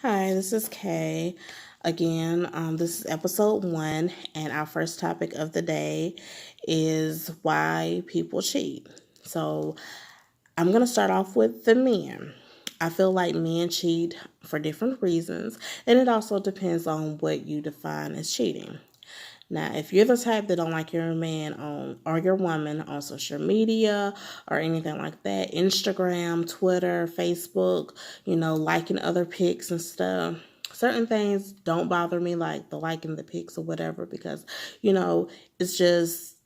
Hi, this is Kay. Again, this is episode 1, and our first topic of the day is why people cheat. So, I'm going to start off with the men. I feel like men cheat for different reasons, and it also depends on what you define as cheating. Now, if you're the type that don't like your man on or your woman on social media or anything like that, Instagram, Twitter, Facebook, liking other pics and stuff, certain things don't bother me, like the liking the pics or whatever, because you know it's just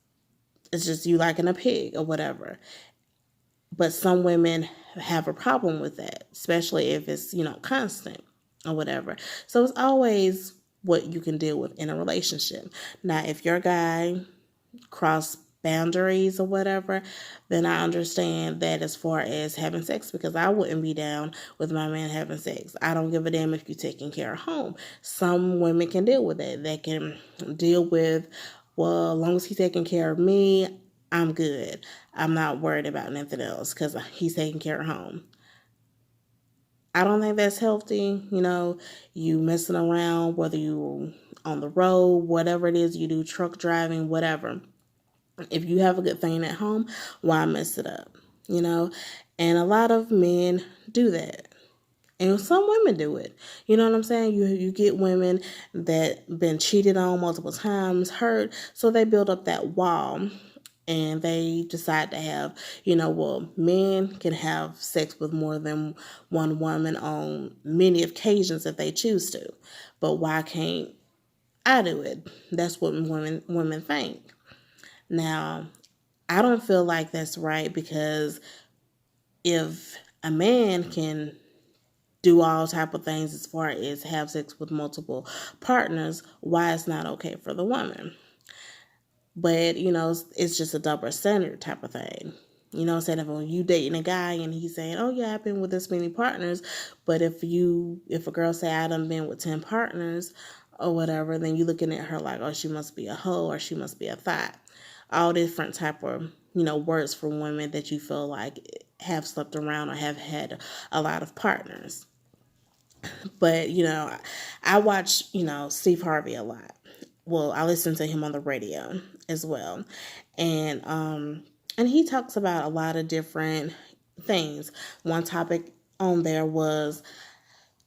you liking a pig or whatever. But some women have a problem with that, especially if it's constant or whatever. So it's always what you can deal with in a relationship. Now, if your guy cross boundaries or whatever, then I understand that as far as having sex, because I wouldn't be down with my man having sex. I don't give a damn if you're taking care of home. Some women can deal with it. They can deal with, well, as long as he's taking care of me, I'm good. I'm not worried about anything else because he's taking care of home. I don't think that's healthy. You messing around, whether you on the road, whatever it is you do, truck driving, whatever. If you have a good thing at home, why mess it up? You know? And a lot of men do that. And some women do it. You know what I'm saying? You get women that been cheated on multiple times, hurt, so they build up that wall and they decide to have, men can have sex with more than one woman on many occasions if they choose to. But why can't I do it? That's what women think. Now, I don't feel like that's right, because if a man can do all type of things as far as have sex with multiple partners, why it's not okay for the woman? But it's just a double standard type of thing. Instead of when you dating a guy and he's saying, "Oh yeah, I've been with this many partners," but if a girl say, "I done been with 10 partners," or whatever, then you looking at her like, "Oh, she must be a hoe or she must be a thought." All different type of words for women that you feel like have slept around or have had a lot of partners. But I watch Steve Harvey a lot. Well, I listen to him on the radio as well, and he talks about a lot of different things. One topic on there was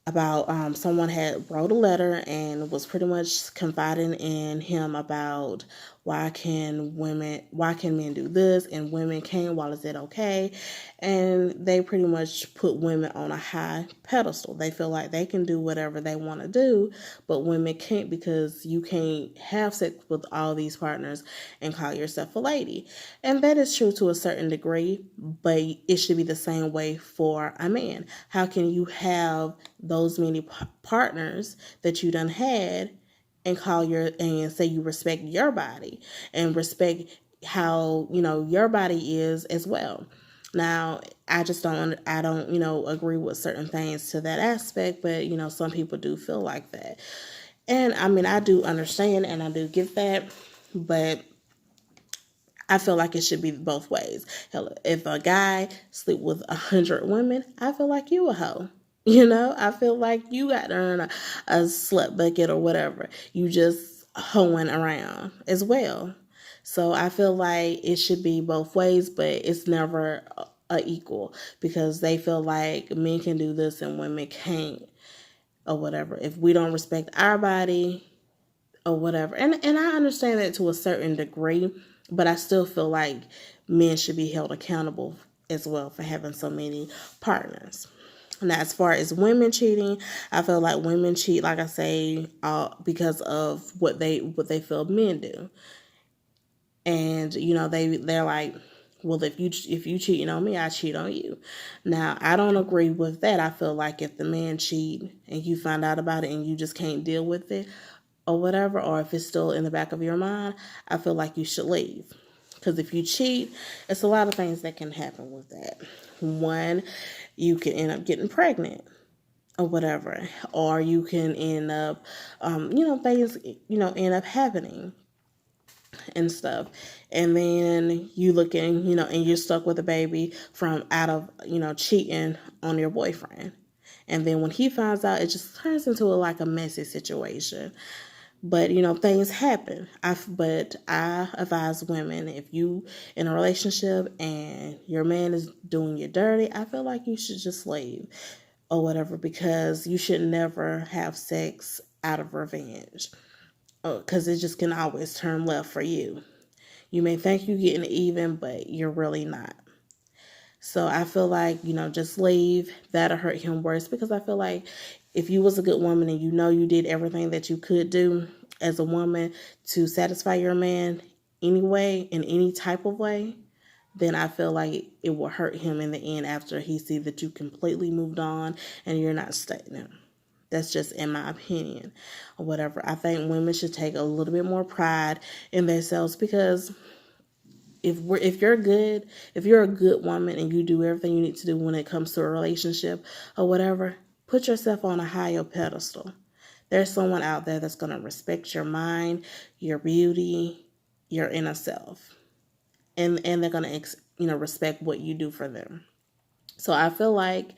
about someone had wrote a letter and was pretty much confiding in him about why can men do this and women can't, why is that okay? And they pretty much put women on a high pedestal. They feel like they can do whatever they want to do, but women can't, because you can't have sex with all these partners and call yourself a lady. And that is true to a certain degree, but it should be the same way for a man. How can you have those many partners that you done had and and say you respect your body and respect how your body is as well? Now, I don't agree with certain things to that aspect, but some people do feel like that. And I mean, I do understand and I do get that, but I feel like it should be both ways. Hell, if a guy sleep with 100 women, I feel like you a hoe. I feel like you got to earn a slut bucket or whatever. You just hoeing around as well. So I feel like it should be both ways, but it's never a equal, because they feel like men can do this and women can't or whatever. If we don't respect our body or whatever. And I understand that to a certain degree, but I still feel like men should be held accountable as well for having so many partners. Now, as far as women cheating, I feel like women cheat, like I say, because of what they feel men do, and they're like, well, if you cheating on me, I cheat on you. Now, I don't agree with that. I feel like if the man cheat and you find out about it and you just can't deal with it or whatever, or if it's still in the back of your mind, I feel like you should leave. Because if you cheat, it's a lot of things that can happen with that. One, you can end up getting pregnant or whatever, or you can end up, things, end up happening and stuff. And then you looking, and you're stuck with a baby from out of, cheating on your boyfriend. And then when he finds out, it just turns into like a messy situation. But things happen. But I advise women, if you in a relationship and your man is doing you dirty, I feel like you should just leave or whatever, because you should never have sex out of revenge, because it just can always turn left for you. You may think you're getting even, but you're really not. So I feel like, just leave. That'll hurt him worse, because I feel like if you was a good woman and you did everything that you could do as a woman to satisfy your man anyway, in any type of way, then I feel like it will hurt him in the end after he sees that you completely moved on and you're not staying. That's just in my opinion or whatever. I think women should take a little bit more pride in themselves, because if you're a good woman and you do everything you need to do when it comes to a relationship or whatever, put yourself on a higher pedestal. There's someone out there that's going to respect your mind, your beauty, your inner self, and they're going to respect what you do for them. So I feel like,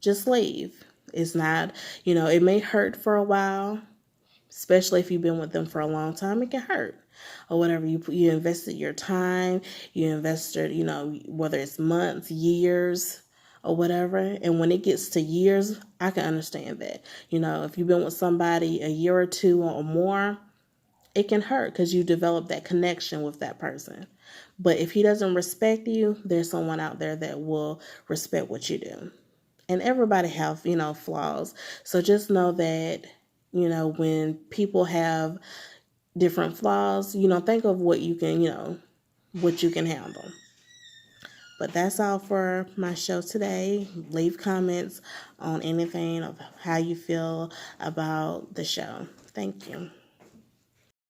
just leave. It's not, it may hurt for a while, especially if you've been with them for a long time. It can hurt or whatever. You invested your time, you invested, whether it's months, years, or whatever. And when it gets to years, I can understand that. If you've been with somebody a year or two or more, it can hurt because you develop that connection with that person. But if he doesn't respect you, there's someone out there that will respect what you do. And everybody have, flaws. So just know that, when people have different flaws, think of what you can, what you can handle. But that's all for my show today. Leave comments on anything of how you feel about the show. Thank you.